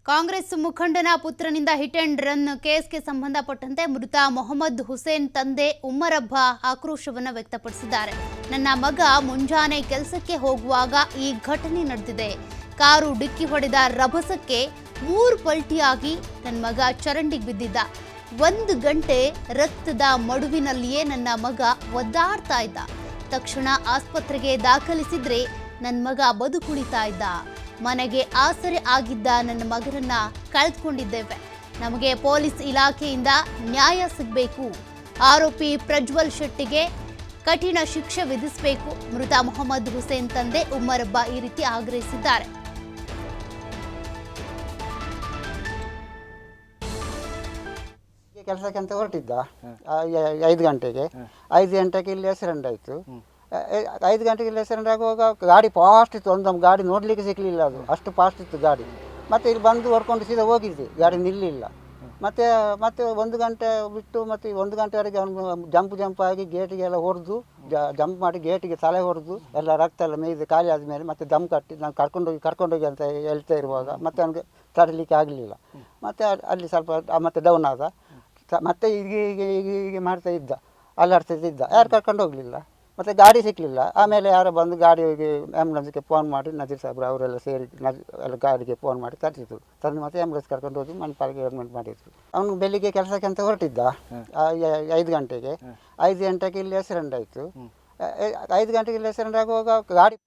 Congress ಮುಖಂಡನ ಪುತ್ರನಿಂದ hit and run ಕೇಸ್ಗೆ ಸಂಬಂಧಪಟ್ಟಂತೆ ಮೃತ ಮೊಹಮ್ಮದ್ ಹುಸೇನ್ ತಂದೆ ಉಮ್ಮರಬ್ಬ ಆಕ್ರೋಶವನ್ನು ವ್ಯಕ್ತಪಡಿಸಿದ್ದಾರೆ. ನನ್ನ ಮಗ ಮುಂಜಾನೆ ಕೆಲಸಕ್ಕೆ ಹೋಗುವಾಗ ಈ ಘಟನೆ ನಡೆದಿದೆ. ಕಾರು ಡಿಕ್ಕಿ ಹೊಡೆದ ರಭಸಕ್ಕೆ 3 ಪಲ್ಟಿಯಾಗಿ ನನ್ನ ಮಗ ಚರಂಡಿಗೆ ಬಿದ್ದಿದ್ದ. 1 ಗಂಟೆ ರಕ್ತದ ಮಡುವಿನಲ್ಲಿಯೇ ನನ್ನ ಮಗ ಒದ್ದಾಡ್ತಾ ಇದ್ದ. ತಕ್ಷಣ ಆಸ್ಪತ್ರೆಗೆ ದಾಖಲಿಸಿದ್ರೆ ನನ್ನ ಮಗ ಬದುಕುಳಿತಾ ಇದ್ದ. ಮನೆಗೆ ಆಸರೆ ಆಗಿದ್ದ ನನ್ನ ಮಗನನ್ನ ಕಳೆದುಕೊಂಡಿದ್ದೇವೆ. ನಮಗೆ ಪೊಲೀಸ್ ಇಲಾಖೆಯಿಂದ ನ್ಯಾಯ ಸಿಗಬೇಕು. ಆರೋಪಿ ಪ್ರಜ್ವಲ್ ಶೆಟ್ಟಿಗೆ ಕಠಿಣ ಶಿಕ್ಷೆ ವಿಧಿಸಬೇಕು. ಮೃತ ಮೊಹಮ್ಮದ್ ಹುಸೇನ್ ತಂದೆ ಉಮ್ಮರಬ್ಬ ಈ ರೀತಿ ಆಗ್ರಹಿಸಿದ್ದಾರೆ. ಕೆಲಸಕ್ಕೆ ಅಂತ ಹೊರಟಿದ್ದ 5 ಗಂಟೆಗೆ. 5 ಗಂಟೆಗೆ ಇಲ್ಲಿ ಆಕ್ಸಿಡೆಂಟ್ ಆಯಿತು. 5 ಗಂಟೆಗೆ ಇಲ್ಲಿ ಆಕ್ಸಿಡೆಂಟ್ ಆಗುವಾಗ ಗಾಡಿ ಫಾಸ್ಟ್ ಇತ್ತು. ಒಂದು ಗಾಡಿ ನೋಡಲಿಕ್ಕೆ ಸಿಗಲಿಲ್ಲ, ಅದು ಅಷ್ಟು ಫಾಸ್ಟ್ ಇತ್ತು ಗಾಡಿ. ಮತ್ತು ಇಲ್ಲಿ ಬಂದು ಹೊಡ್ಕೊಂಡು ಸೀದಾ ಹೋಗಿದ್ದೆ, ಗಾಡಿ ನಿಲ್ಲಿಲ್ಲ. ಮತ್ತು 1 ಗಂಟೆ ಬಿಟ್ಟು ಮತ್ತು 1 ಗಂಟೆವರೆಗೆ ಅವನು ಜಂಪ್ ಆಗಿ ಗೇಟಿಗೆಲ್ಲ ಹೊಡೆದು ಜಂಪ್ ಮಾಡಿ ಗೇಟಿಗೆ ತಲೆ ಹೊಡೆದು ಎಲ್ಲ ರಕ್ತ ಎಲ್ಲ ಮೇಯ್ದು ಖಾಲಿ ಆದಮೇಲೆ ಮತ್ತೆ ದಮ್ ಕಟ್ಟಿ ನಾನು ಕರ್ಕೊಂಡೋಗಿ ಅಂತ ಹೇಳ್ತಾ ಇರುವಾಗ ಮತ್ತೆ ಅವನಿಗೆ ತಡಲಿಕ್ಕೆ ಆಗಲಿಲ್ಲ. ಮತ್ತು ಅಲ್ಲಿ ಸ್ವಲ್ಪ ಮತ್ತೆ ಡೌನ್ ಆದ. ಮತ್ತೆ ಹೀಗೆ ಮಾಡ್ತಾ ಇದ್ದ, ಅಲ್ಲಾಡ್ತಿದ್ದ. ಯಾರು ಕರ್ಕೊಂಡು ಹೋಗಲಿಲ್ಲ. ಮತ್ತು ಗಾಡಿ ಸಿಕ್ಕಲಿಲ್ಲ. ಆಮೇಲೆ ಯಾರೋ ಬಂದು ಗಾಡಿಗೆ ಆ್ಯಂಬುಲೆನ್ಸ್ಗೆ ಫೋನ್ ಮಾಡಿ ನಜೀರ್ ಸಾಬ್ರು ಅವರೆಲ್ಲ ಸೇರಿ ಎಲ್ಲ ಗಾಡಿಗೆ ಫೋನ್ ಮಾಡಿ ತರಿಸಿದ್ರು. ತಂದು ಮತ್ತೆ ಆ್ಯಂಬುಲೆನ್ಸ್ ಕರ್ಕೊಂಡು ಹೋಗಿ ಮಣಿಪಾಲಿಗೆ ಗೌರ್ಮೆಂಟ್ ಮಾಡಿದ್ರು. ಅವನು ಬೆಳಿಗ್ಗೆ ಕೆಲಸಕ್ಕೆ ಅಂತ ಹೊರಟಿದ್ದ 5 ಗಂಟೆಗೆ. 5 ಗಂಟೆಗೆ ಇಲ್ಲಿ ಆಕ್ಸಿಡೆಂಟ್ ಆಯಿತು. 5 ಗಂಟೆಗೆ ಇಲ್ಲಿ ಆಕ್ಸಿಡೆಂಟ್ ಆಗುವಾಗ ಗಾಡಿ